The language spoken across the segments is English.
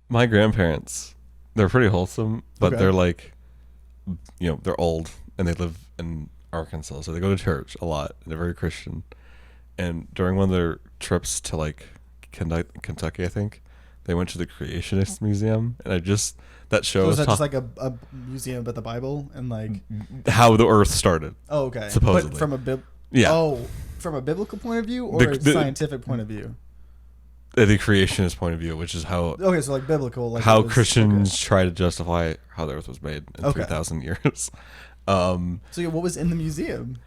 My grandparents, they're pretty wholesome, but Okay. they're like, they're old and they live in Arkansas, so they go to church a lot. And they're very Christian. And during one of their trips to like Kentucky, I think they went to the Creationist Museum, and that show So is was that just like a museum about the Bible and like? how the Earth started. Oh, okay. Supposedly. But from from a biblical point of view or a scientific point of view? The creationist point of view, which is how Okay, so like biblical, like how Christians try to justify how the Earth was made in Okay. 3,000 years. So yeah, what was in the museum?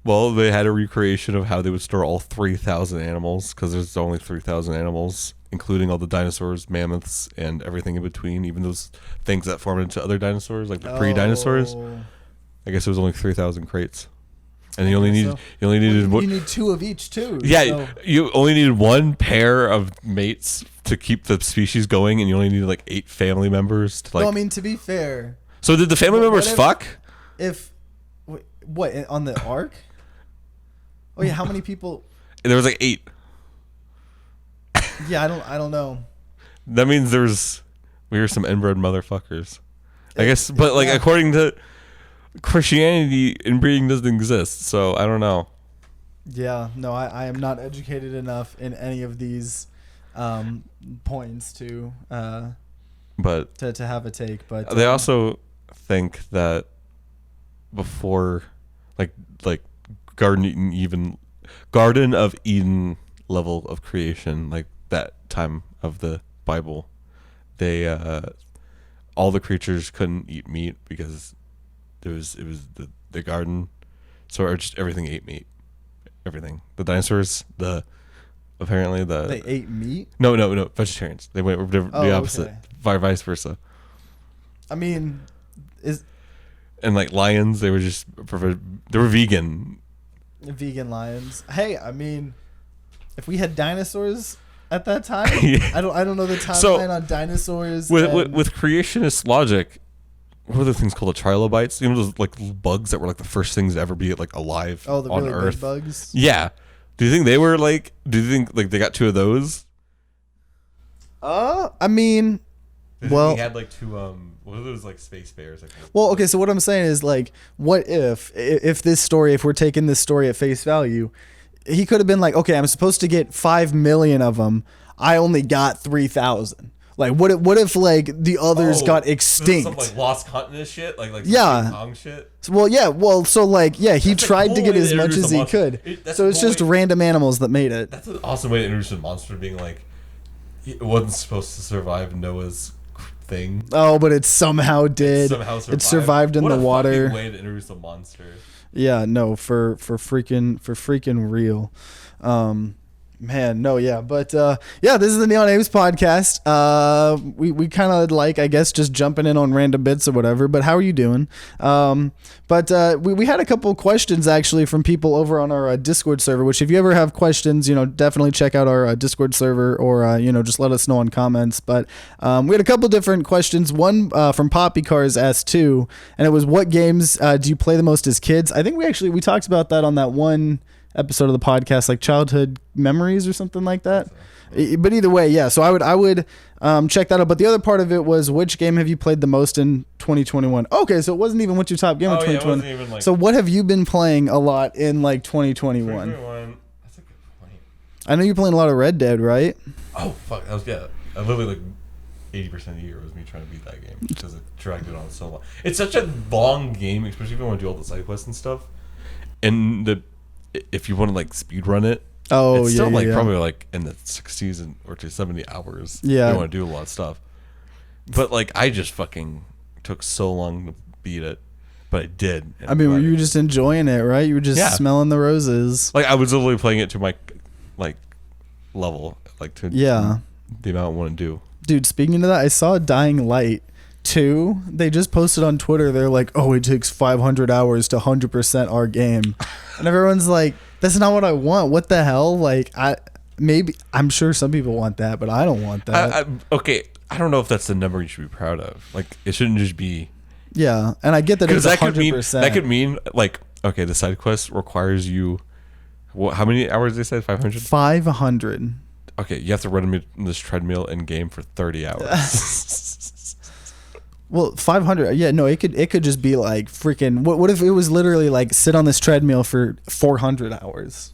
Well, they had a recreation of how they would store all 3,000 animals, because there's only 3,000 animals, including all the dinosaurs, mammoths, and everything in between, even those things that formed into other dinosaurs, like the pre-dinosaurs. I guess it was only 3,000 crates. And you only needed you need two of each too. Yeah, so. you only needed one pair of mates to keep the species going, and you only needed like 8 family members to like. No, I mean, to be fair. So did the family members fuck? What on the Ark? Oh yeah, how many people? There was like 8. Yeah, I don't know. That means we were some inbred motherfuckers, I guess. But like according to Christianity, inbreeding doesn't exist, so I don't know. Yeah, no, I am not educated enough in any of these points to have a take. But they also think that before, like Garden of Eden level of creation, like that time of the Bible, they all the creatures couldn't eat meat because it was the garden, so just everything ate meat. Everything. The dinosaurs, they ate meat. No, vegetarians. They went the opposite, okay. Vice versa. I mean, and like lions, they were vegan. Vegan lions. Hey, I mean, if we had dinosaurs at that time, Yeah. I don't know the timeline on dinosaurs. With creationist logic, what are the things called? The trilobites? You know, those like bugs that were like the first things to ever be like alive the on really Earth. big bugs. Yeah. Do you think they were like? Do you think like they got 2 of those? I mean, They had like 2 what are those like space bears? Well, okay, so what I'm saying is like, what if we're taking this story at face value, he could have been like, okay, I'm supposed to get 5 million of them. I only got 3,000. Like, what if like the others got extinct? Some like lost continent shit, like yeah. Kong shit. So like, yeah, he tried to get as much as he could. So it's just random animals that made it. That's an awesome way to introduce a monster, being like, it wasn't supposed to survive Noah's thing. Oh, but it somehow did. It survived in the water. What a fucking way to introduce a monster. Yeah, no, for freaking real. Man, no, yeah, but yeah, this is the Neon Apes podcast. We kind of like, I guess, just jumping in on random bits or whatever. But how are you doing? But we had a couple questions actually from people over on our Discord server. Which, if you ever have questions, definitely check out our Discord server, or just let us know in comments. But we had a couple different questions. One from Poppy Cars asked 2, and it was, what games do you play the most as kids? I think we talked about that on that one episode of the podcast, like childhood memories or something like that. But either way, yeah, so I would check that out. But the other part of it was, which game have you played the most in 2021? Okay, so it wasn't even what's your top game in 2021. Yeah, it wasn't even like, so what have you been playing a lot in like 2021? That's a good point. I know you're playing a lot of Red Dead, right? Oh fuck, that was I literally like 80% of the year was me trying to beat that game because it dragged it on so long. It's such a long game, especially if you want to do all the side quests and stuff. And if you want to like speed run it, it's still probably like in the 60s or to 70 hours. Yeah, you want to do a lot of stuff. But like, I just fucking took so long to beat it, but I did. I mean, were you just enjoying it, right? You were just smelling the roses. Like, I was literally playing it to my like level, like to the amount I want to do. Dude, speaking of that, I saw Dying Light 2. They just posted on Twitter. They're like, oh, it takes 500 hours to 100% our game. And everyone's like, that's not what I want. What the hell? Like, I'm sure some people want that, but I don't want that. Okay, I don't know if that's the number you should be proud of. Like, it shouldn't just be. Yeah, and I get that it's 100%. That could mean like, okay, the side quest requires you. How many hours they said? 500. 500. Okay, you have to run this treadmill in game for 30 hours. Well, 500. Yeah, no, it could just be like freaking. What if it was literally like sit on this treadmill for 400 hours,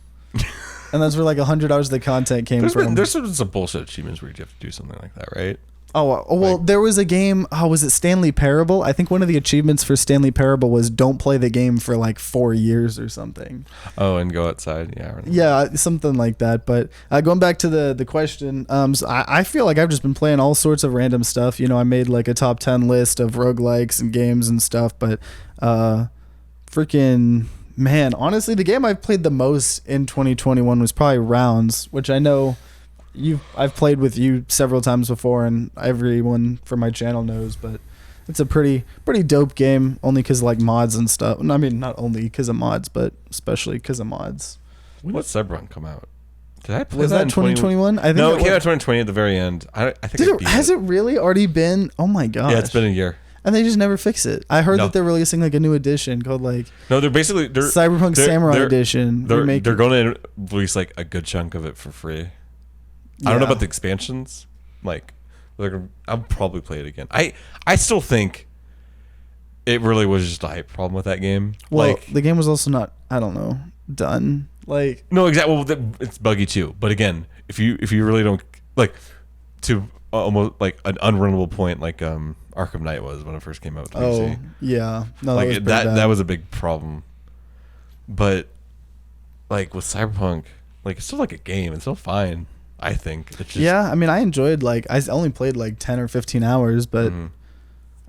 and that's where like 100 hours of the content came from. There's some bullshit achievements where you have to do something like that, right? Oh well, there was a game. Oh, was it Stanley Parable? I think one of the achievements for Stanley Parable was don't play the game for like 4 years or something. Oh, and go outside, yeah. Yeah, something like that. But going back to the question, so I feel like I've just been playing all sorts of random stuff. You know, I made like a top 10 list of roguelikes and games and stuff. But freaking man, honestly, the game I've played the most in 2021 was probably Rounds, which I know. I've played with you several times before, and everyone from my channel knows. But it's a pretty dope game, only because like mods and stuff. I mean, not only because of mods, but especially because of mods. When did Cyberpunk come out? Did I play Was that 2021? I think no, it came out 2020 at the very end. I think has it really already been? Oh my gosh! Yeah, it's been a year. And they just never fix it. I heard that they're releasing like a new edition called like they're Cyberpunk Samurai Edition. They're going to release like a good chunk of it for free. I don't know about the expansions. Like, I'll probably play it again. I still think it really was just a hype problem with that game. Well, like, the game was also not, I don't know, done. Like, no, exactly. Well, it's buggy too. But again, if you really don't like to almost like an unrunnable point, like Arkham Knight was when it first came out. Oh, yeah, no, like that was a big problem. But like with Cyberpunk, like it's still like a game. It's still fine. I think. It's just, yeah, I mean, I enjoyed like I only played like 10 or 15 hours, but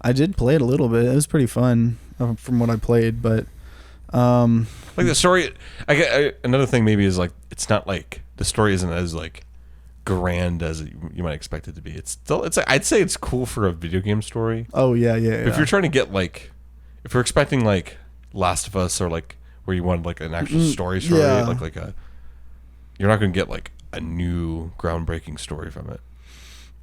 I did play it a little bit. It was pretty fun from what I played, but like the story. Another thing maybe is like it's not like the story isn't as like grand as you might expect it to be. It's still I'd say it's cool for a video game story. Oh yeah. If you're trying to get like if you're expecting like Last of Us or like where you want like an actual story, yeah. like you're not gonna get like a new groundbreaking story from it.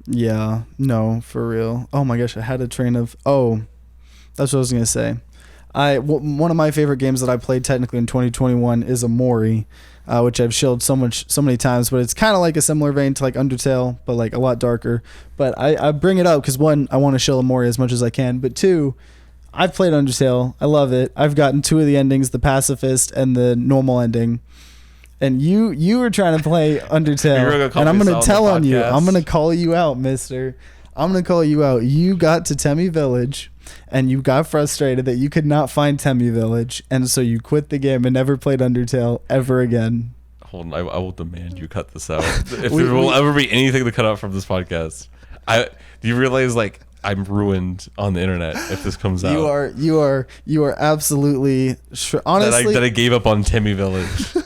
Yeah, no, for real. Oh my gosh, I had a train of that's what I was gonna say. One of my favorite games that I played technically in 2021 is Amori, which I've shilled so many times, but it's kind of like a similar vein to like Undertale, but like a lot darker. But I bring it up because one, I want to shill Amori as much as I can, but two, I've played Undertale. I love it. I've gotten 2 of the endings, the pacifist and the normal ending. And you were trying to play Undertale, and I'm going to tell on you. I'm going to call you out, mister. I'm going to call you out. You got to Temmie Village, and you got frustrated that you could not find Temmie Village, and so you quit the game and never played Undertale ever again. Hold on, I will demand you cut this out. If there will ever be anything to cut out from this podcast, do you realize like I'm ruined on the internet if this comes out? You are absolutely honestly that I gave up on Temmie Village.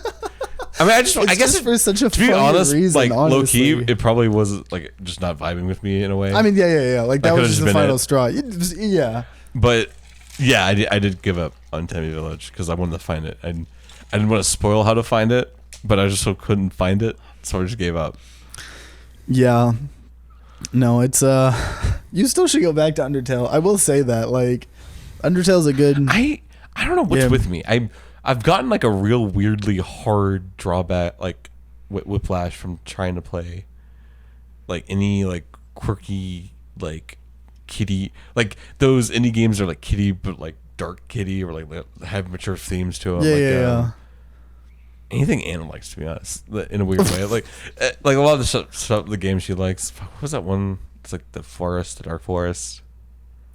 I mean, I guess for such a to be honest, reason, like honestly. low key, it probably was like just not vibing with me in a way. I mean, yeah. Like that was just the final straw. Yeah. But yeah, I did give up on Temmie Village because I wanted to find it, and I didn't want to spoil how to find it, but I just so couldn't find it, so I just gave up. Yeah. No, it's you still should go back to Undertale. I will say that like Undertale's a good. I don't know what's with me. I've gotten like a real weirdly hard drawback, like whiplash from trying to play like any like quirky like kiddie, like those indie games are like kiddie but like dark kiddie or like have mature themes to them. Yeah. Anything Anna likes, to be honest, in a weird way. Like a lot of the stuff, the games she likes. What was that one? It's like the Dark Forest.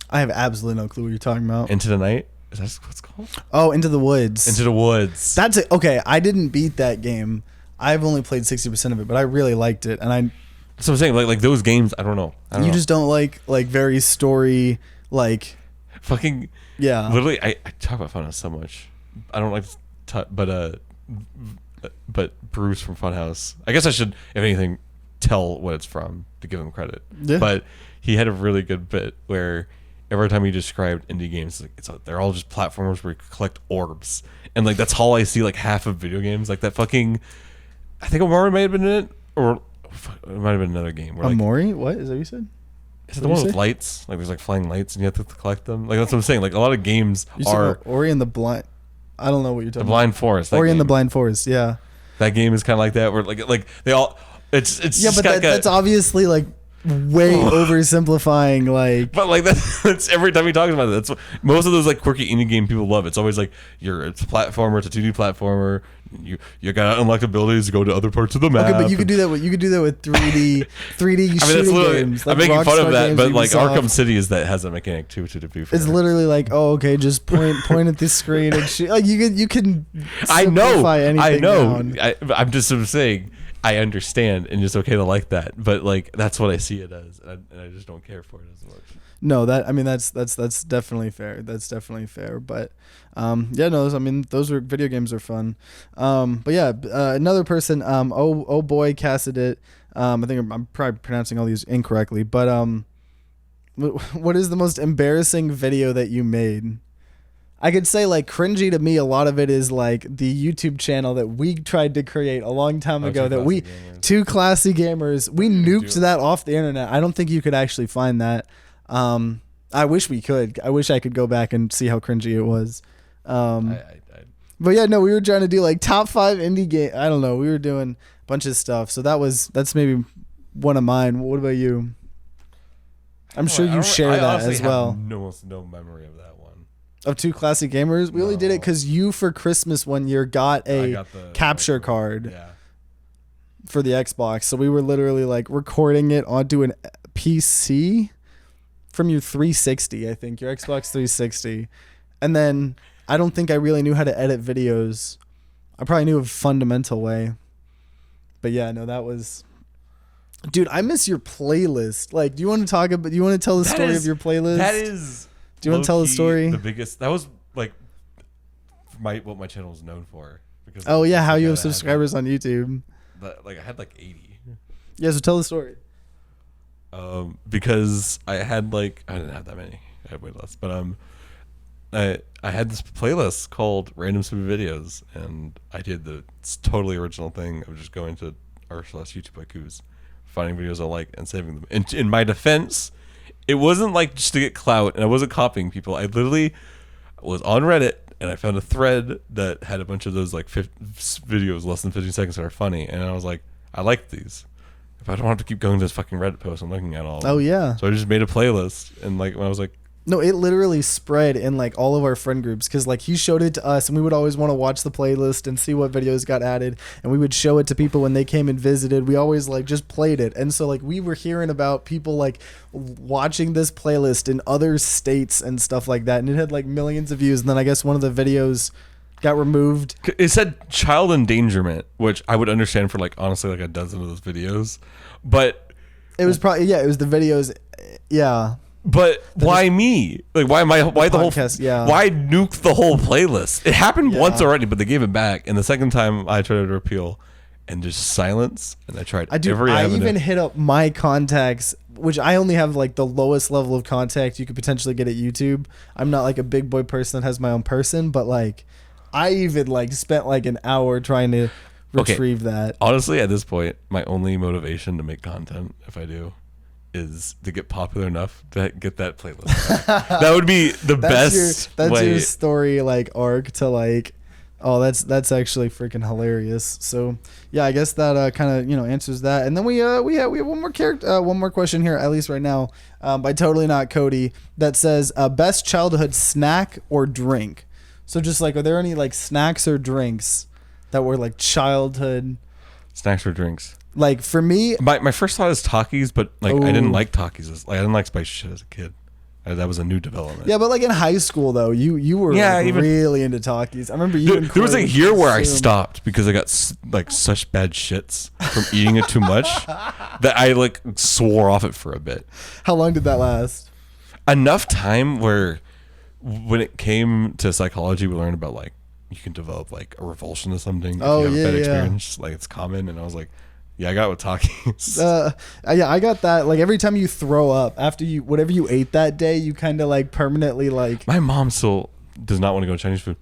I have absolutely no clue what you're talking about. Into the Night. Is that what it's called? Oh, Into the Woods. Into the Woods. That's it. Okay, I didn't beat that game. I've only played 60% of it, but I really liked it. And that's what I'm saying. Like those games, I don't know. Just don't like very story like. Fucking yeah. Literally, I talk about Funhouse so much. I don't like but Bruce from Funhouse. I guess I should, if anything, tell what it's from to give him credit. Yeah. But he had a really good bit where every time he described indie games, like they're all just platformers where you collect orbs, and like that's all I see like half of video games. Like that fucking, I think Amori might have been in it, or it might have been another game. Where, like, Amori? What is that? You said? Is it the one with lights? Like there's like flying lights, and you have to collect them. Like that's what I'm saying. Like a lot of games are Ori and the Blind. I don't know what you're talking about. The Blind Forest. Ori and the Blind Forest. Yeah. That game is kind of like that, where like they all It's Yeah, just but got, that's obviously like way oversimplifying. Like, but like that's every time he talks about it. That's what, most of those like quirky indie game people love. It's always like it's a platformer, it's a 2D platformer. You got to unlock abilities to go to other parts of the map. okay, but you could do that with 3D shooting games. Like I'm making fun of that, but like Ubisoft. Arkham City has a mechanic too. To be fair, It's literally like, oh, okay, just point at this screen and shoot. Like you can. I know. Down. I'm just sort of saying. I understand, and it's okay to like that, but like that's what I see it as, and I just don't care for it as much. No, that's definitely fair. That's definitely fair. But yeah, no, those were video games are fun. But yeah, another person, oh boy, Cassidit. I think I'm probably pronouncing all these incorrectly, but what is the most embarrassing video that you made? I could say like cringy to me. A lot of it is like the YouTube channel that we tried to create a long time ago. Two classy gamers. We nuked that off the internet. I don't think you could actually find that. I wish we could. I wish I could go back and see how cringy it was. But yeah, no, we were trying to do like top 5 indie game. I don't know. We were doing a bunch of stuff. So that's maybe one of mine. What about you? I'm sure you share that as well. Almost no memory of that one. Of Two Classic Gamers? We only did it because you for Christmas one year got the capture card for the Xbox. So we were literally like recording it onto an PC from your 360, I think, your Xbox 360. And then I don't think I really knew how to edit videos. I probably knew a fundamental way. But yeah, no, that was... Dude, I miss your playlist. Like, do you want to tell the story of your playlist? That is... Do you want to tell the story? The biggest... That was like what my channel was known for. Because how you have subscribers on YouTube. I had like 80. Yeah, so tell the story. Because I had I didn't have that many. I had way less. But I had this playlist called Random Stupid Videos, and I did the totally original thing of just going to r/YouTube haikus, finding videos I like and saving them. And in my defense, it wasn't like just to get clout, and I wasn't copying people. I literally was on Reddit, and I found a thread that had a bunch of those like videos less than 15 seconds that are funny, and I was like, I like these. If I don't have to keep going to this fucking Reddit post and looking at all of them. Oh yeah. So I just made a playlist, and when I was like, no, it literally spread in like all of our friend groups because like he showed it to us and we would always want to watch the playlist and see what videos got added, and we would show it to people when they came and visited. We always like just played it, and so like we were hearing about people like watching this playlist in other states and stuff like that, and it had like millions of views. And then I guess one of the videos got removed. It said child endangerment, which I would understand for like honestly like a dozen of those videos, but it was probably it was the videos, yeah. But why me? Like, why am I? Why the podcast, whole? Yeah. Why nuke the whole playlist? It happened once already, but they gave it back. And the second time, I tried to appeal, and just silence. And I tried every avenue. I even hit up my contacts, which I only have like the lowest level of contact you could potentially get at YouTube. I'm not like a big boy person that has my own person, but like, I even like spent like an hour trying to retrieve that. Honestly, at this point, my only motivation to make content, if I do, is to get popular enough to get that playlist. That would be the best. That's your story like arc to like, oh, that's actually freaking hilarious. So yeah, I guess that kind of answers that. And then we have one more question here, at least right now, by Totally Not Cody, that says best childhood snack or drink. So just like, are there any like snacks or drinks that were like childhood snacks or drinks? Like for me, my first thought is Takis, but like I didn't like Takis. I didn't like spicy shit as a kid. That was a new development. Yeah, but like in high school though, you were really into Takis. I remember you. There was a year where I stopped because I got like such bad shits from eating it too much that I like swore off it for a bit. How long did that last? Enough time where when it came to psychology, we learned about like you can develop like a revulsion to something. Oh, if you have yeah, a bad yeah. experience, like it's common, and I was like. Yeah, I got it with Takis. Yeah, I got that. Like every time you throw up after whatever you ate that day, you kind of like permanently like. My mom still does not want to go to Chinese food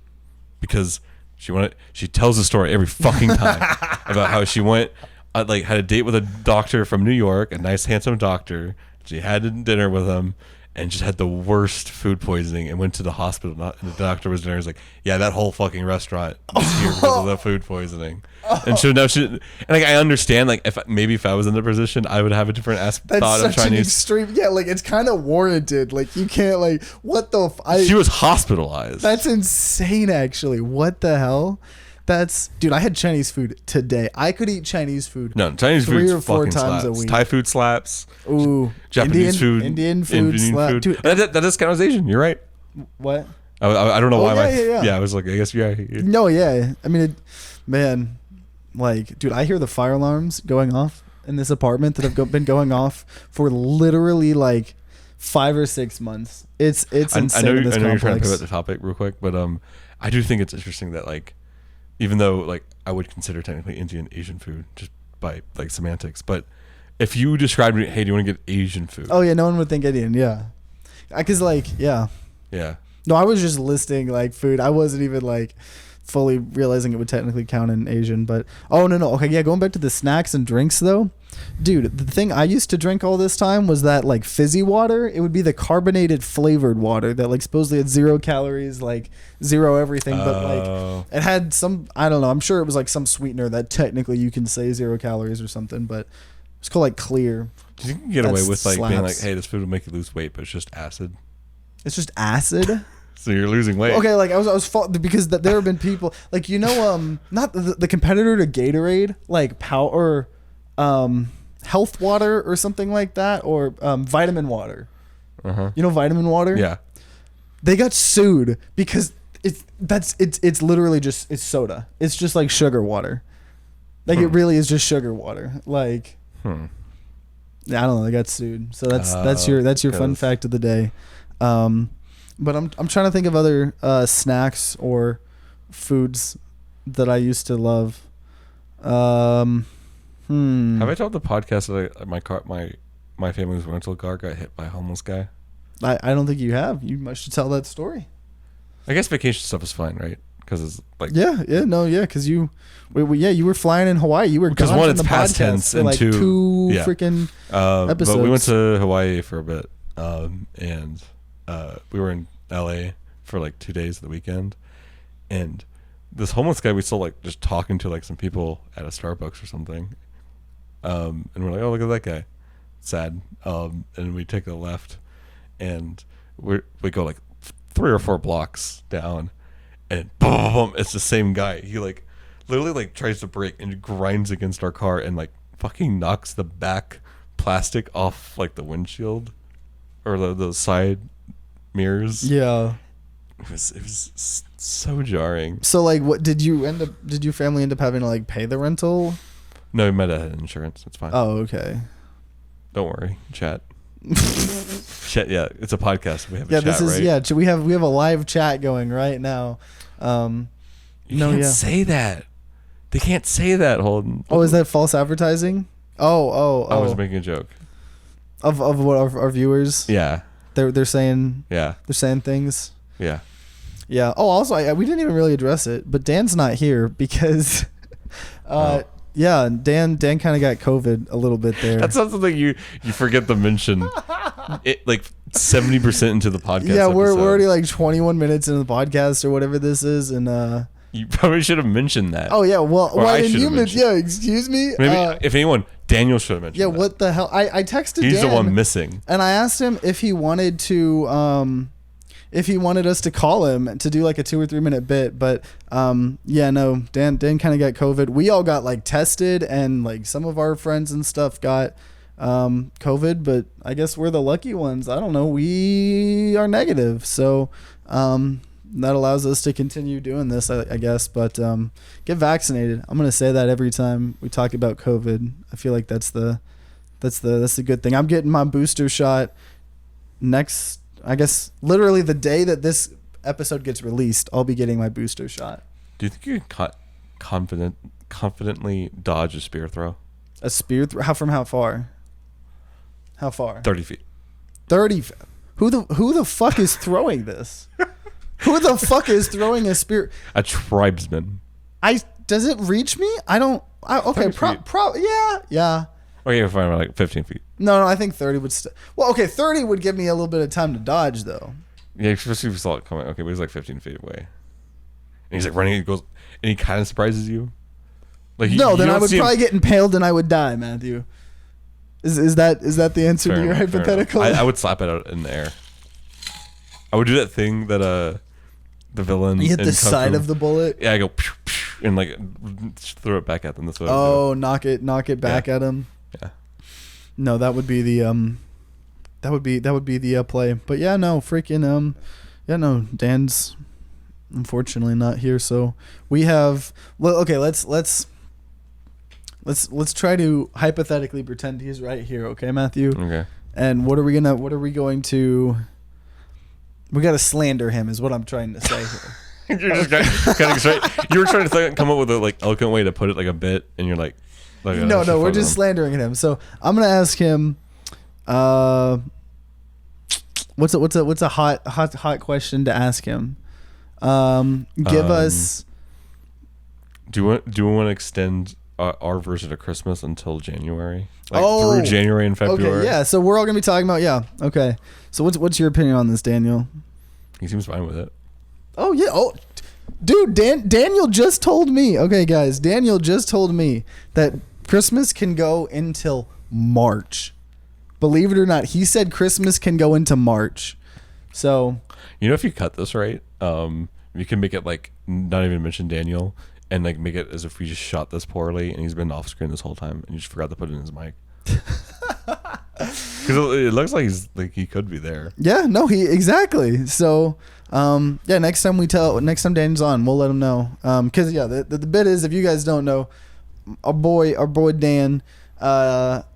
because she tells a story every fucking time about how she went had a date with a doctor from New York, a nice handsome doctor. She had dinner with him, and just had the worst food poisoning and went to the hospital. And the doctor was there. He's like, "Yeah, that whole fucking restaurant is here because of the food poisoning." And so now and like I understand, like if I was in the position, I would have a different thought of such an Chinese. extreme. Yeah, like it's kind of warranted. Like you can't like what the. She was hospitalized. That's insane. Actually, what the hell? Dude, I had Chinese food today. I could eat Chinese food. No, Chinese food 3 or 4 fucking times slaps. a week. Thai food slaps. Ooh, Japanese food. Indian food slap. Dude, that does count as Asian. You're right. what? I don't know why. Yeah. I was like, I guess yeah. No, yeah. I mean, man, like, dude, I hear the fire alarms going off in this apartment that have been going off for literally like 5 or 6 months. It's insane. I know in this you're trying to complex. pivot the topic real quick, but I do think it's interesting that like, even though like I would consider technically Indian Asian food just by like semantics, but if you described me, hey, do you want to get Asian food? Oh yeah, no one would think Indian. Yeah, because like yeah. No, I was just listing like food. I wasn't even like fully realizing it would technically count in Asian, but no. Okay, yeah, going back to the snacks and drinks though. Dude, the thing I used to drink all this time was that like fizzy water. It would be the carbonated flavored water that like supposedly had 0 calories, like 0 everything, but like it had some, I don't know, I'm sure it was like some sweetener that technically you can say 0 calories or something, but it's called like Clear. Do you think you can get away with like being like, hey, this food will make you lose weight, but it's just acid? It's just acid? So you're losing weight. Okay, like I was because there have been people like not the competitor to Gatorade, like power health water or something like that, or vitamin water. You know vitamin water? Yeah. They got sued because it's literally just it's soda. It's just like sugar water. Like it really is just sugar water. Like yeah, I don't know. They got sued. So that's your fun fact of the day. But I'm trying to think of other snacks or foods that I used to love. Have I told the podcast that my family's rental car got hit by a homeless guy? I don't think you have. You should tell that story. I guess vacation stuff is fine, right? Because it's like because you were flying in Hawaii. You were because gone one, from it's the past podcast tense, for and like two freaking episodes. But we went to Hawaii for a bit, and we were in LA for like 2 days of the weekend, and this homeless guy we saw like just talking to like some people at a Starbucks or something, and we're like, oh, look at that guy, sad, and we take a left, and we go like 3 or 4 blocks down, and boom, it's the same guy. He like literally like tries to brake and grinds against our car and like fucking knocks the back plastic off like the windshield or the side mirrors. Yeah. It was so jarring. So like what did your family end up having to like pay the rental? No, we might have had insurance. It's fine. Oh, okay. Don't worry. Chat. Chat, yeah, it's a podcast. We have a chat, this is right? we have a live chat going right now. You can't say that. They can't say that, Holden. Oh, is that false advertising? Oh. I was making a joke. Of what our viewers? Yeah. They're saying they're saying things. Yeah. Oh, also we didn't even really address it, but Dan's not here because yeah, Dan kind of got COVID a little bit there. That's not something you forget to mention. It like 70% into the podcast. Yeah, we're already like 21 minutes into the podcast or whatever this is, and you probably should have mentioned that. Oh yeah, well, why didn't you mention? Yeah, excuse me. Maybe if anyone, Daniel should have mentioned. Yeah, that. what the hell? I texted. He's Dan, the one missing, and I asked him if he wanted to if he wanted us to call him to do like a 2 or 3 minute bit, but no, Dan kind of got COVID. We all got like tested, and like some of our friends and stuff got COVID, but I guess we're the lucky ones. I don't know. We are negative, so that allows us to continue doing this, I guess. But get vaccinated. I'm gonna say that every time we talk about COVID. I feel like that's the good thing. I'm getting my booster shot next. I guess literally the day that this episode gets released, I'll be getting my booster shot. Do you think you can confidently dodge a spear throw? A spear throw? How far? How far? 30 feet. 30. Who the fuck is throwing this? Who the fuck is throwing a spear? A tribesman. Does it reach me? I don't. Okay. Yeah. Okay, fine, like 15 feet. No, I think 30 would. Well, okay, 30 would give me a little bit of time to dodge, though. Yeah, especially if you saw it coming. Okay, but he's like 15 feet away, and he's like running. He goes, and he kind of surprises you. Like no, then I would probably get impaled and I would die, Matthew. Is that the answer to your hypothetical? I would slap it out in the air. I would do that thing that the villain. You hit the side of the bullet. Yeah, I go pew, pew, and like throw it back at them. That's what. Oh, knock it back at him. Yeah. No, that would be the that would be the play. But yeah, no, freaking yeah, no, Dan's unfortunately not here, so we have. Well, okay, let's try to hypothetically pretend he's right here, okay, Matthew? Okay. And what are we going to? We got to slander him, is what I'm trying to say here. You're just kind of straight. You were trying to come up with a like eloquent way to put it, like a bit, and you're like no, we're just slandering him. So I'm gonna ask him, what's a hot question to ask him? Give us. Do you want to extend our version of Christmas until January? Through January and February. Okay, yeah. So we're all gonna be talking about Okay. So what's your opinion on this, Daniel? He seems fine with it. Oh yeah. Oh, dude, Daniel just told me. Okay, guys, Daniel just told me that Christmas can go until March. Believe it or not, he said Christmas can go into March. So, if you cut this right, you can make it like not even mention Daniel and like make it as if we just shot this poorly and he's been off screen this whole time and you just forgot to put it in his mic. Because it looks like he could be there. Yeah, no, exactly. So, yeah, next time Dan's on, we'll let him know. Because the bit is, if you guys don't know, our boy Dan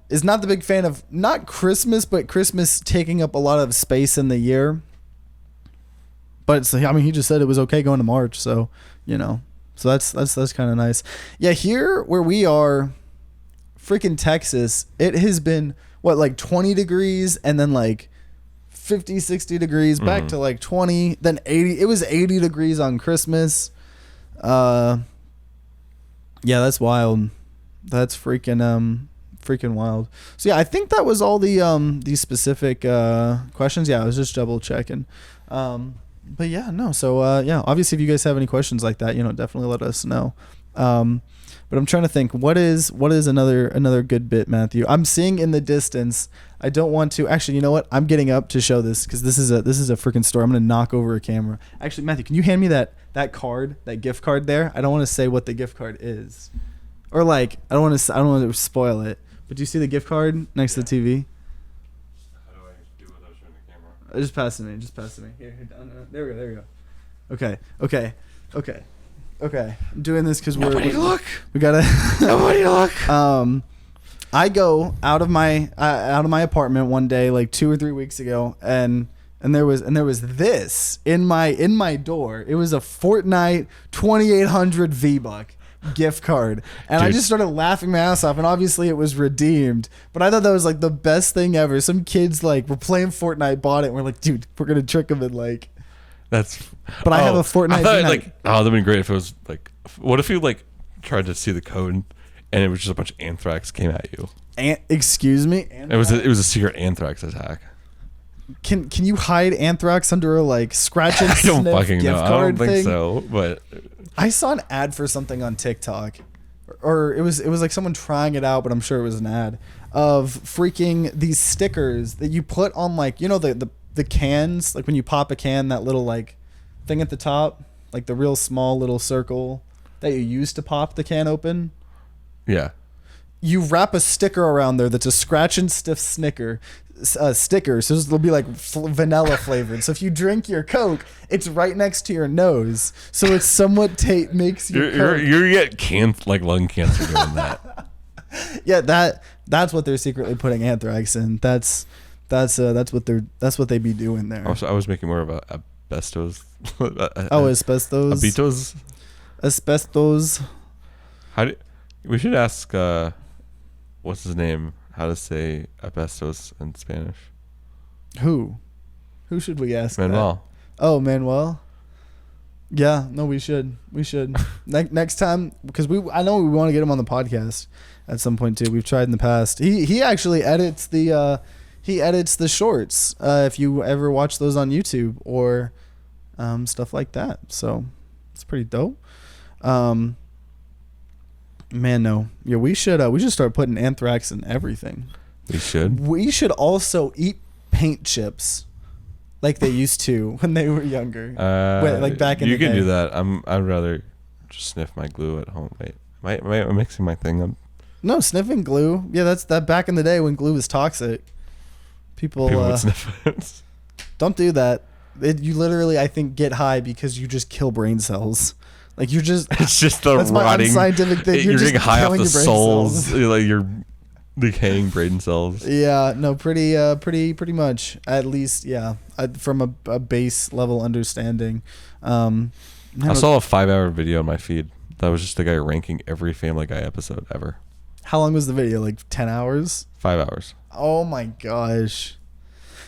is not the big fan of not Christmas, but Christmas taking up a lot of space in the year. But he just said it was okay going to March, so so that's kind of nice. Yeah, here where we are, freaking Texas, it has been like 20 degrees and then like 50, 60 degrees back to like 20, then 80. It was 80 degrees on Christmas. Yeah, that's wild. That's freaking wild. So yeah, I think that was all the specific questions. Yeah, I was just double checking. But yeah, no. So yeah, obviously if you guys have any questions like that, definitely let us know. But I'm trying to think, what is another good bit, Matthew? I'm seeing in the distance. I don't want to actually. You know what? I'm getting up to show this because this is a freaking story. I'm gonna knock over a camera. Actually, Matthew, can you hand me that card, that gift card there? I don't want to say what the gift card is, or like I don't want to spoil it. But do you see the gift card next to the TV? How do I do without showing the camera? Just pass it to me. Here, there we go. Okay. I'm doing this because we gotta. Nobody look. I go out of my apartment one day, like 2 or 3 weeks ago, and there was this in my door. It was a Fortnite 2800 V-Buck gift card, and I just started laughing my ass off. And obviously it was redeemed, but I thought that was like the best thing ever. Some kids like were playing Fortnite, bought it, and we're like, dude, we're gonna trick them and like. But I have a Fortnite. That'd been great if it was like. What if you like tried to see the code, and it was just a bunch of anthrax came at you? Excuse me. Anthrax? It was a secret anthrax attack. Can you hide anthrax under a like scratch and sniff gift card I don't think thing? so, but I saw an ad for something on TikTok, or it was like someone trying it out, but I'm sure it was an ad of freaking these stickers that you put on like the cans, like when you pop a can, that little like thing at the top, like the real small little circle that you use to pop the can open. Yeah. You wrap a sticker around there that's a scratch and sniff sticker. So it'll be like vanilla flavored. So if you drink your Coke, it's right next to your nose. So it's somewhat makes you. You get lung cancer doing that. Yeah, that's what they're secretly putting anthrax in. That's what they be doing there. Also, I was making more of a asbestos. Asbestos. Asbestos. We should ask what's his name? How to say asbestos in Spanish? Who should we ask? Manuel. That? Oh, Manuel. Yeah, no, we should. Next time, because I know we want to get him on the podcast, at some point too. We've tried in the past. He actually edits the shorts. If you ever watch those on YouTube or stuff like that. So it's pretty dope. Man, no. Yeah, we should start putting anthrax in everything. We should. We should also eat paint chips like they used to when they were younger. Like back in the day. You can do that. I'd rather just sniff my glue at home. Wait, am I mixing my thing up? No, sniffing glue. Yeah, that's that back in the day when glue was toxic. People would sniff it. Don't do that. You literally, I think, get high because you just kill brain cells. Like you just. It's just the that's rotting. my unscientific thing. You're just getting high off killing the your brain souls. cells. Like you're decaying brain cells. Yeah. No. Pretty much. At least. Yeah. From a base level understanding. I saw a 5-hour video on my feed. That was just the guy ranking every Family Guy episode ever. How long was the video? Like 10 hours? 5 hours. Oh my gosh.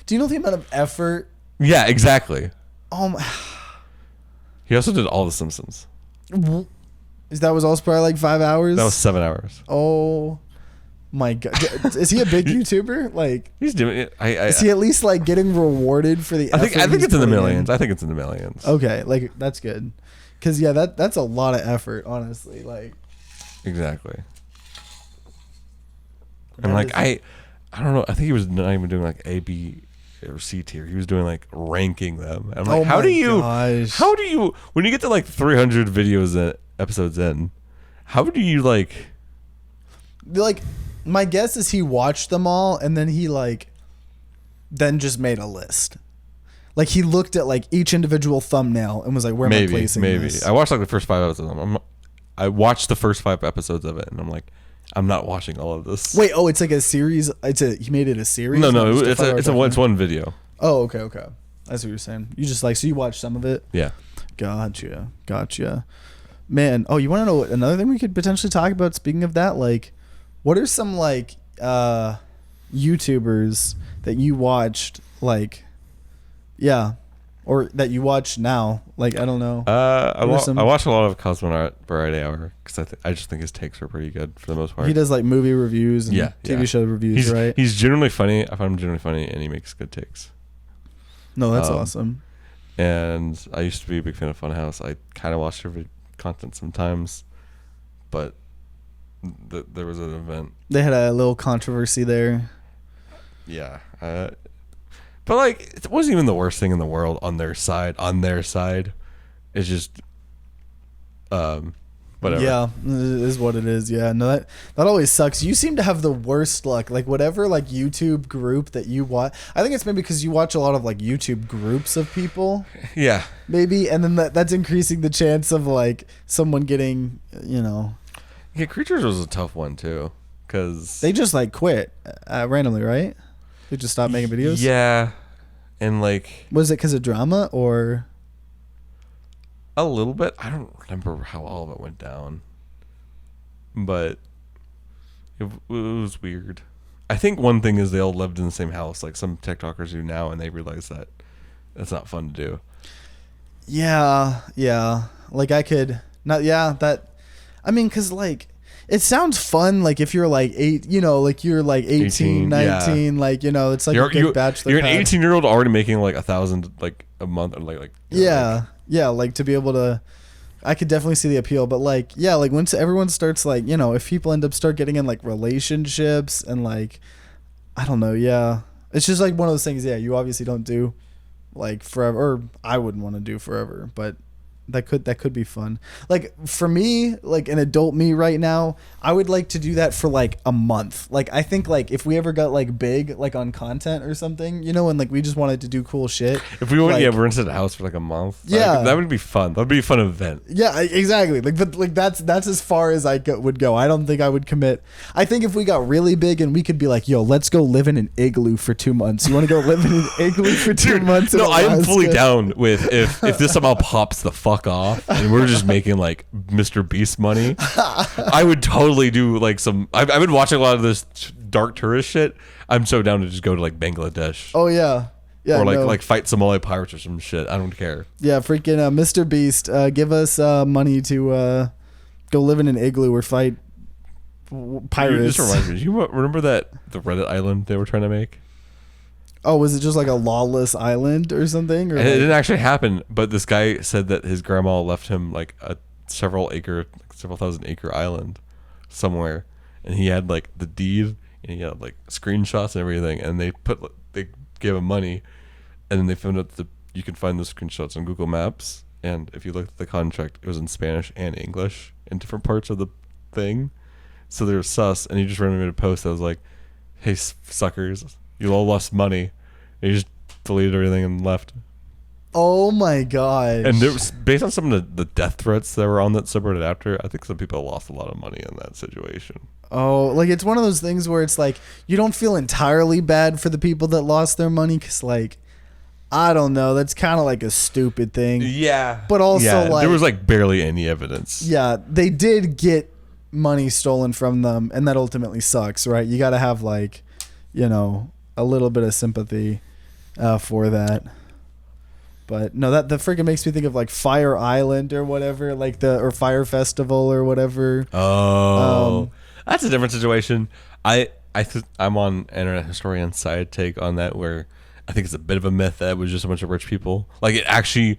Do you know the amount of effort? Yeah, exactly. Oh my. He also did all the Simpsons. That was also probably like 5 hours? That was 7 hours. Oh my god. Is he a big YouTuber? Like he's doing it. Is he at least like getting rewarded for the effort? I think it's in the millions. I think it's in the millions. Okay, like that's good. Cause yeah, that's a lot of effort, honestly. Like exactly. And like I don't know. I think he was not even doing like A, B, or C tier. He was doing like ranking them. I'm like, how do you when you get to like 300 episodes in, how do you like my guess is he watched them all and then he then just made a list. Like he looked at like each individual thumbnail and was like, where am I placing this? I watched like the first 5 episodes of them. I watched the first 5 episodes of it and I'm like, I'm not watching all of this. Wait, it's like a series. He made it a series. No, it's one video. Oh, okay. That's what you're saying. You just so you watched some of it. Yeah. Gotcha. Man, you want to know another thing we could potentially talk about? Speaking of that, like, what are some like YouTubers that you watched yeah, or that you watch now? Like, I don't know. I watch a lot of Cosmonaut Variety Hour because I just think his takes are pretty good for the most part. He does like movie reviews and TV show reviews, right? He's generally funny. I find him generally funny, and he makes good takes. No, that's awesome. And I used to be a big fan of Funhouse. I kind of watch their content sometimes, but there was an event. They had a little controversy there. Yeah. But like, it wasn't even the worst thing in the world on their side. It's just, whatever. Yeah, it is what it is. Yeah, no, that always sucks. You seem to have the worst luck. Like whatever like YouTube group that you watch, I think it's maybe because you watch a lot of like YouTube groups of people. Yeah. Maybe, and then that's increasing the chance of like someone getting, Yeah, Creatures was a tough one too, because they just like quit randomly, right? They just stopped making videos? Yeah. And like... Was it because of drama or... A little bit. I don't remember how all of it went down. But it was weird. I think one thing is they all lived in the same house like some TikTokers do now, and they realize that that's not fun to do. Yeah. Like I could... Not... Yeah, that... I mean, because like... It sounds fun, like if you're like like you're like 18 19, yeah. Like it's like a good bachelor. You're an 18-year-old already making like $1,000 like a month, or like yeah, like to be able to. I could definitely see the appeal, but like like once everyone starts like if people end up start getting in like relationships and like I don't know, it's just like one of those things. Yeah, you obviously don't do like forever, or I wouldn't want to do forever, but. That could be fun. Like for me, like an adult me right now, I would like to do that for like a month. Like I think like if we ever got like big like on content or something, and like we just wanted to do cool shit. If we went, rented a house for like a month, that would be fun. That would be a fun event. Yeah, exactly. Like but like that's as far as I would go. I don't think I would commit. I think if we got really big and we could be like, yo, let's go live in an igloo for 2 months. You want to go live in an igloo for 2 months? No, I am fully down with if this somehow pops the fuck off and we're just making like Mr. Beast money. I would totally do like some. I've been watching a lot of this dark tourist shit. I'm so down to just go to like Bangladesh. Oh yeah, or like fight Somali pirates or some shit. I don't care. Yeah, freaking Mr. Beast, give us money to go live in an igloo or fight pirates. This reminds me. You remember the Reddit island they were trying to make? Oh, was it just like a lawless island or something? Or And it didn't actually happen, but this guy said that his grandma left him like a several thousand acre island somewhere, and he had like the deed, and he had like screenshots and everything, and they gave him money, and then they found out that you can find those screenshots on Google Maps, and if you looked at the contract, it was in Spanish and English in different parts of the thing, so they were sus, and he just randomly made a post that was like, "Hey suckers, you all lost money," and he just deleted everything and left. Oh my gosh. And it was based on some of the death threats that were on that subreddit after. I think some people lost a lot of money in that situation. Oh, like it's one of those things where it's like you don't feel entirely bad for the people that lost their money because, like, I don't know, that's kind of like a stupid thing. Yeah. But also, like, there was like barely any evidence. Yeah, they did get money stolen from them, and that ultimately sucks, right? You got to have, like, you know, a little bit of sympathy for that. But no, that freaking makes me think of like Fire Island or whatever, like or Fire Festival or whatever. Oh, that's a different situation. I'm on Internet Historian's side take on that, where I think it's a bit of a myth that it was just a bunch of rich people. Like, it actually,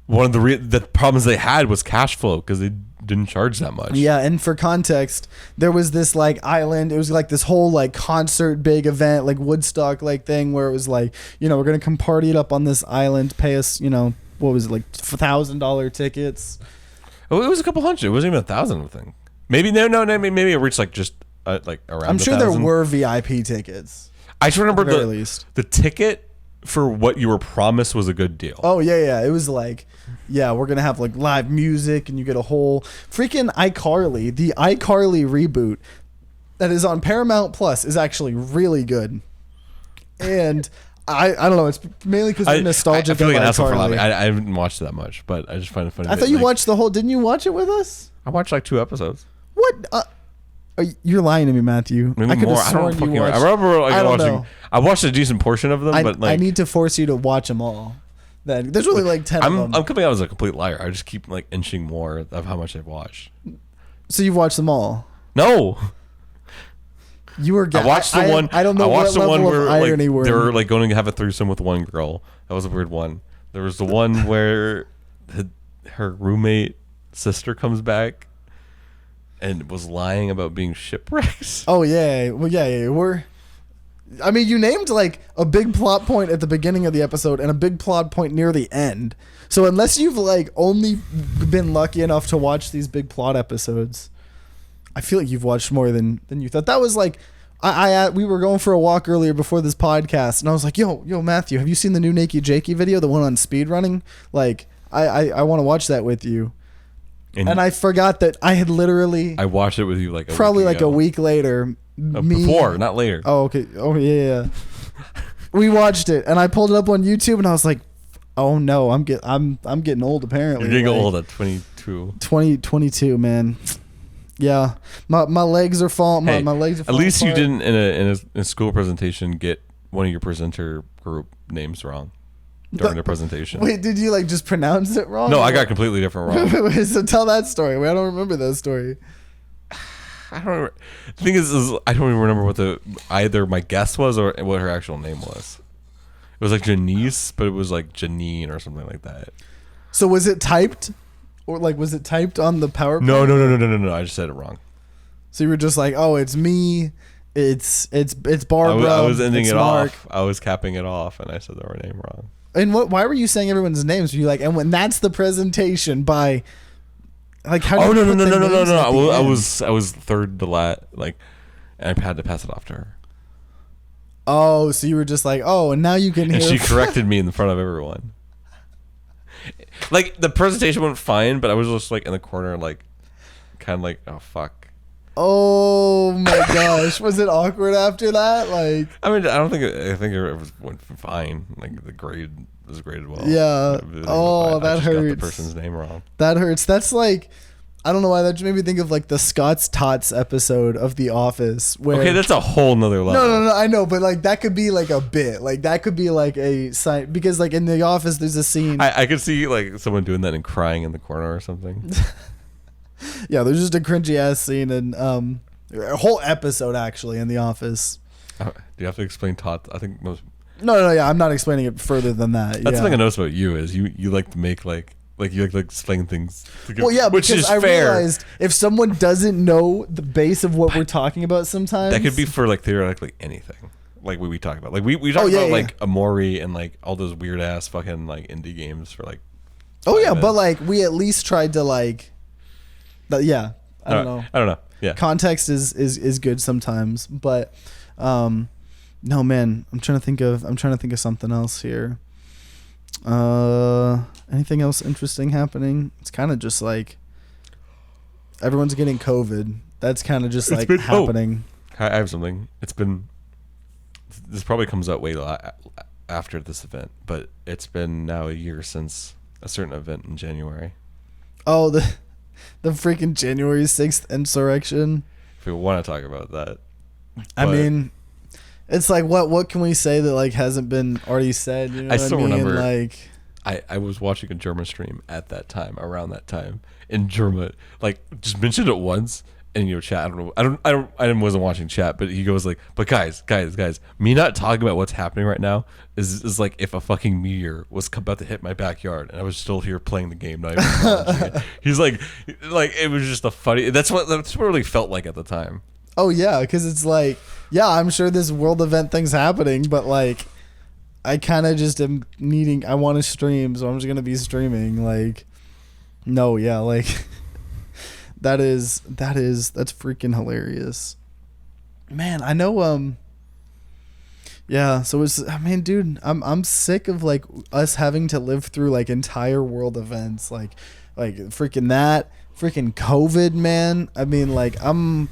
one of the problems they had was cash flow because they didn't charge that much. Yeah, and for context, there was this like island. It was like this whole like concert big event, like Woodstock like thing, where it was like, you know, we're gonna come party it up on this island, pay us, you know, what was it, like $1,000 tickets. Oh, it was a couple hundred. It wasn't even 1,000, I think. Maybe maybe it reached like just like around. I'm sure 1,000. there were VIP tickets. I just remember at the very least. The ticket for what you were promised was a good deal. Oh yeah, it was like, yeah, we're gonna have like live music, and you get a whole freaking iCarly. The iCarly reboot that is on Paramount Plus is actually really good, and I don't know, it's mainly because we're nostalgic. I feel like an asshole for iCarly. laughing. I haven't watched that much, but I just find it funny. I thought you watched the whole. Didn't you watch it with us? I watched like 2 episodes. What? You're lying to me, Matthew. Maybe I could more. have sworn you watched. I remember like I don't watching. know. I watched a decent portion of them, but like I need to force you to watch them all. Then there's really like 10 of them. I'm coming out as a complete liar. I just keep like inching more of how much I've watched. So you've watched them all? No. You were. I watched the one. I don't know I watched what the one level where of like, irony we're they were in. like going to have a threesome with one girl. That was a weird one. There was the one where her roommate sister comes back and was lying about being shipwrecked. Oh yeah, well yeah. I mean, you named like a big plot point at the beginning of the episode and a big plot point near the end. So unless you've like only been lucky enough to watch these big plot episodes, I feel like you've watched more than you thought. That was like, we were going for a walk earlier before this podcast, and I was like, yo Matthew, have you seen the new Nakey Jakey video, the one on speed running? Like, I want to watch that with you. And I forgot that I had literally. I watched it with you like probably like a week later. Before, not later. Oh, okay. Oh, yeah. We watched it, and I pulled it up on YouTube, and I was like, "Oh no, I'm getting old. Apparently, You're getting like, old at 22. 22, man. Yeah, my legs are falling. Hey, my legs are at falling least apart. you didn't in a school presentation get one of your presenter group names wrong during the presentation. Wait, did you like just pronounce it wrong? No, I got completely different wrong. Wait, so tell that story. Wait, I don't remember that story. I don't remember. The thing is I don't even remember what either my guess was or what her actual name was. It was like Janice, but it was like Janine or something like that. So was it typed, or like was it typed on the PowerPoint? No. I just said it wrong. So you were just like, oh, it's me. It's Barbara. I was ending it's it Mark. off. I was capping it off, and I said their name wrong. And why were you saying everyone's names? Were you like, and when that's the presentation by, like, how? Oh do you no! put the names at the end? I was third to last, like, and I had to pass it off to her. Oh, so you were just like, oh, and now you can hear. And she corrected me in front of everyone. Like, the presentation went fine, but I was just like in the corner, like, kind of like, oh fuck. Oh my gosh, was it awkward after that? Like, I mean, I think it went fine. Like, the grade was graded well. Yeah. Oh, that I just got the hurts. person's name wrong. that hurts. That's like, I don't know why that just made me think of like the Scott's Tots episode of The Office. Where, Okay, that's a whole nother level. No, I know, but like that could be like a bit. Like that could be like a sign, because like in The Office, there's a scene. I could see like someone doing that and crying in the corner or something. Yeah, there's just a cringy ass scene, and A whole episode actually in The Office. Do you have to explain Todd? I think most. No, yeah, I'm not explaining it further than that. That's the thing I noticed about you is you like to make like you like to explain things. Well, yeah, which because is I fair. realized if someone doesn't know the base of what we're talking about, sometimes That could be for like theoretically anything. Like we talk about, like we talk about like Amori and like all those weird ass fucking like indie games for like. Oh yeah, but like we at least tried to like. Yeah, I don't know. I don't know. Yeah, context is good sometimes, but no, man, I'm trying to think of something else here. Anything else interesting happening? It's kind of just like everyone's getting COVID. That's kind of just like happening. I have something. This probably comes out way after this event, but it's been now a year since a certain event in January. Oh, the freaking January 6th insurrection. If we want to talk about that. I mean, it's like what can we say that like hasn't been already said? You know I still remember like I was watching a German stream at that time, around that time, in German, like just mentioned it once. And chat. I don't know. I wasn't watching chat, but he goes like, "But guys, me not talking about what's happening right now is like if a fucking meteor was about to hit my backyard and I was still here playing the game, not even acknowledging it." He's like it was just a funny. That's what it really felt like at the time. Oh yeah, because it's like, yeah, I'm sure this world event thing's happening, but like, I kind of just am needing. I want to stream, so I'm just gonna be streaming. Like, no, yeah, like. That's freaking hilarious, man. I know. Yeah. So I mean, dude, I'm sick of like us having to live through like entire world events, like freaking COVID, man. I mean, like I'm.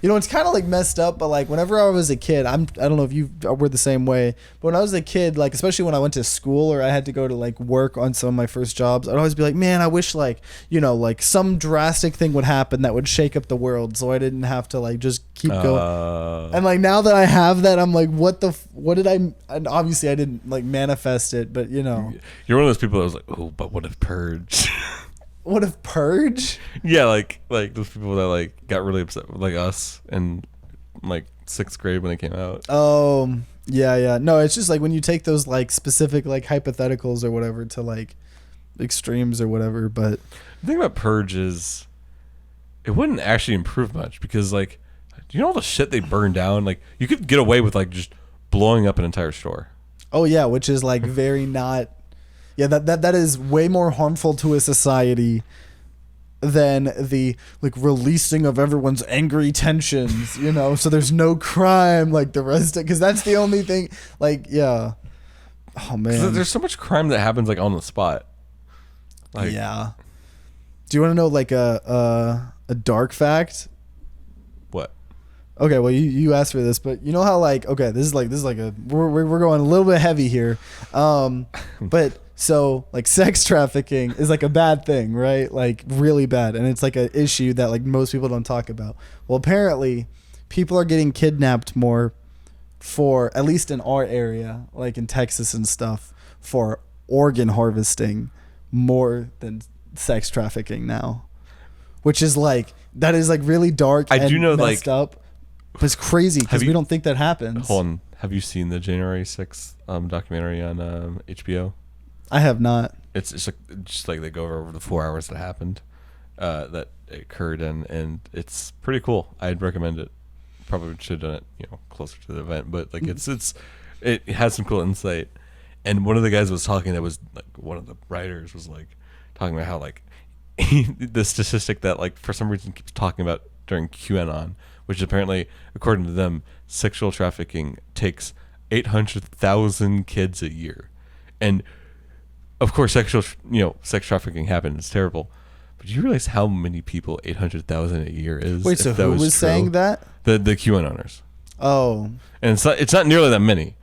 It's kind of like messed up, but like whenever I was a kid, I don't know if you were the same way, but when I was a kid, like especially when I went to school or I had to go to like work on some of my first jobs, I'd always be like, man, I wish like, like some drastic thing would happen that would shake up the world so I didn't have to like just keep going. And like now that I have that, I'm like, what did I, and obviously I didn't like manifest it, but You're one of those people that was like, oh, but what if Purge? What if Purge? Yeah, like those people that like got really upset with like us in like 6th grade when it came out. Oh, yeah. No, it's just like when you take those like specific like hypotheticals or whatever to like extremes or whatever. But the thing about Purge is it wouldn't actually improve much because like, do you know all the shit they burned down? Like you could get away with like just blowing up an entire store. Oh yeah, which is like very not. Yeah, that is way more harmful to a society than the like releasing of everyone's angry tensions, so there's no crime like the rest of, because that's the only thing like, yeah. Oh man. There's so much crime that happens like on the spot. Like, yeah. Do you want to know like a dark fact? What? Okay, well you asked for this, but you know how like, okay, this is like a we're going a little bit heavy here. But so like sex trafficking is like a bad thing, right? Like really bad. And it's like an issue that like most people don't talk about. Well, apparently people are getting kidnapped more for, at least in our area, like in Texas and stuff, for organ harvesting more than sex trafficking now. Which is like, that is like really dark and do know, messed up. But it's crazy because we don't think that happens. Hold on. Have you seen the January 6th documentary on HBO? I have not. It's just like they go over the 4 hours that happened, that occurred, and it's pretty cool. I'd recommend it. Probably should have done it, closer to the event, but like it has some cool insight. And one of the guys was talking. That was like one of the writers was like talking about how like the statistic that like for some reason keeps talking about during QAnon, which apparently according to them, sexual trafficking takes 800,000 kids a year, and of course, sex trafficking happens. It's terrible. But do you realize how many people 800,000 a year is? Wait, so who was saying that? The QAnoners. Oh. And it's not nearly that many.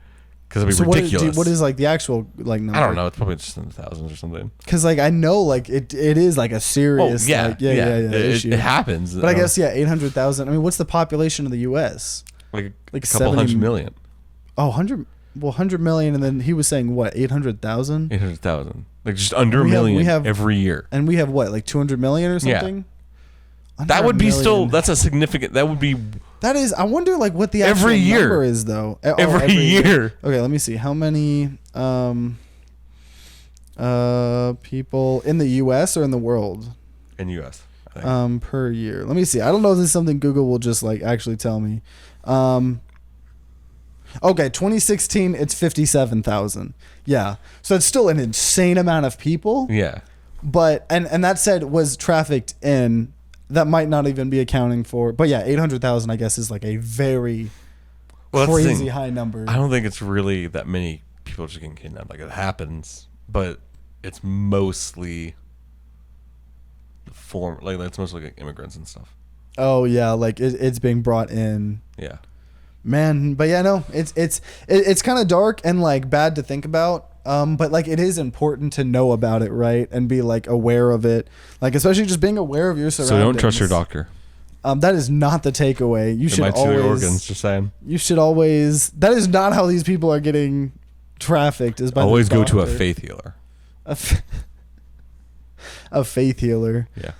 Because it'd be ridiculous. What is like the actual like number? I don't know. It's probably just in the thousands or something. Because like I know like it is like a serious yeah. issue. It happens. But I guess 800,000. I mean, what's the population of the U.S.? Like a couple 100 million. Oh, 100 million, and then he was saying what, 800,000? 800,000, like just under a million every year. And we have what, like 200 million or something? That would be still. That's a significant. That would be. That is. I wonder like what the actual every year number is though. Every year. Okay, let me see. How many people in the U.S. or in the world? In U.S. I think. Per year. Let me see. I don't know if this is something Google will just like actually tell me. Okay, 2016, it's 57,000. Yeah. So it's still an insane amount of people. Yeah. But, and that said, was trafficked in, that might not even be accounting for, but yeah, 800,000, I guess, is like a very crazy high number. I don't think it's really that many people just getting kidnapped. Like, it happens, but it's mostly it's mostly like immigrants and stuff. Oh, yeah, like it's being brought in. Yeah. Man, but yeah, no, it's kind of dark and like bad to think about. But like it is important to know about it, right? And be like aware of it. Like especially just being aware of your surroundings. So don't trust your doctor. That is not the takeaway. You should might always steal your organs, just saying. You should always, that is not how these people are getting trafficked, is by always the go to a doctor. faith healer. A faith healer. Yeah.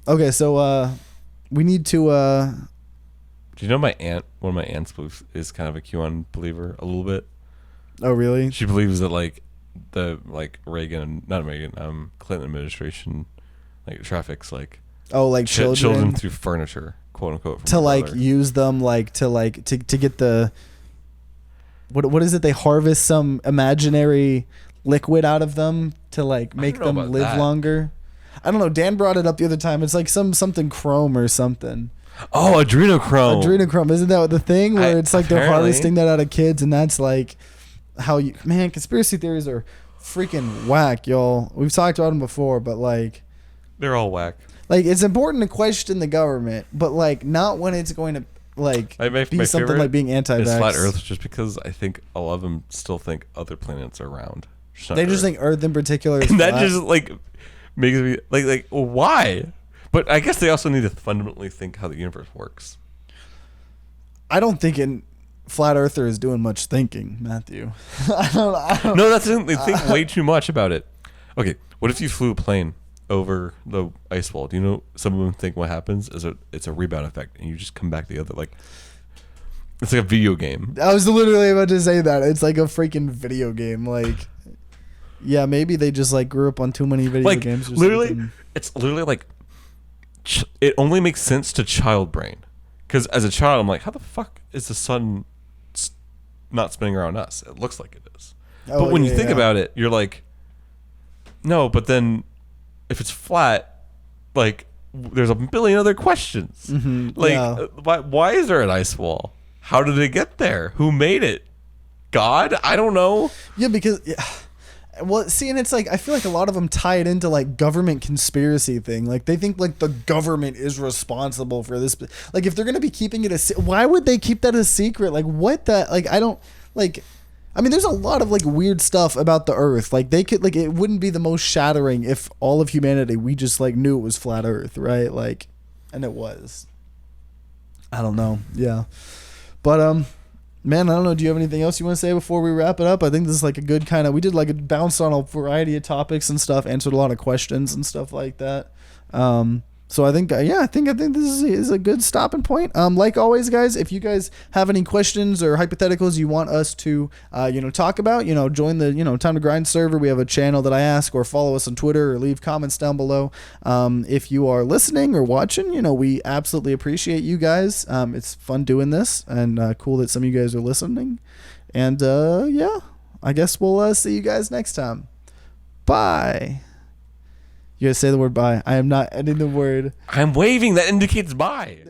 Okay, so we need to do you know one of my aunts is kind of a QAnon believer a little bit? Oh really? She believes that like the Clinton administration like traffics like children through furniture, quote unquote, to like use them like to get the what is it, they harvest some imaginary liquid out of them to like make them live longer. I don't know. Dan brought it up the other time. It's like something chrome or something. Oh, adrenochrome. Adrenochrome. Isn't that the thing where it's like they're harvesting that out of kids, and that's like how you, man, conspiracy theories are freaking whack, y'all. We've talked about them before, but like they're all whack. Like it's important to question the government, but like not when it's going to like be something like being anti-vax. It's flat Earth, just because I think a lot of them still think other planets are round. They just think Earth in particular is and flat. That just like makes me like why? But I guess they also need to fundamentally think how the universe works. I don't think flat earther is doing much thinking, Matthew. I don't. No, that's the thing. They think way too much about it. Okay, what if you flew a plane over the ice wall? Do you know some of them think what happens is it's a rebound effect, and you just come back the other like it's like a video game. I was literally about to say that it's like a freaking video game. Like, yeah, maybe they just like grew up on too many video games. Or literally, something. It's literally like it only makes sense to child brain, because as a child I'm like, how the fuck is the sun not spinning around us? It looks like it is. But when you think about it, you're like, no, but then if it's flat, like there's a billion other questions. Mm-hmm. Like why is there an ice wall? How did it get there? Who made it? God? I don't know. Yeah, because well, see, and it's like I feel like a lot of them tie it into like government conspiracy thing. Like they think like the government is responsible for this. Like if they're gonna be keeping it why would they keep that a secret? Like what the like I don't like. I mean, there's a lot of like weird stuff about the Earth. Like they could like it wouldn't be the most shattering if all of humanity we just like knew it was flat Earth, right? Like, and it was. I don't know. Yeah, but man, I don't know. Do you have anything else you want to say before we wrap it up? I think this is like a good kind of, we did like a bounce on a variety of topics and stuff, answered a lot of questions and stuff like that. So I think, I think this is a good stopping point. Like always, guys, if you guys have any questions or hypotheticals you want us to, talk about, join the, Time to Grind server. We have a channel that I ask, or follow us on Twitter, or leave comments down below. If you are listening or watching, we absolutely appreciate you guys. It's fun doing this, and cool that some of you guys are listening. And I guess we'll see you guys next time. Bye. You guys say the word bye. I am not ending the word. I'm waving. That indicates bye.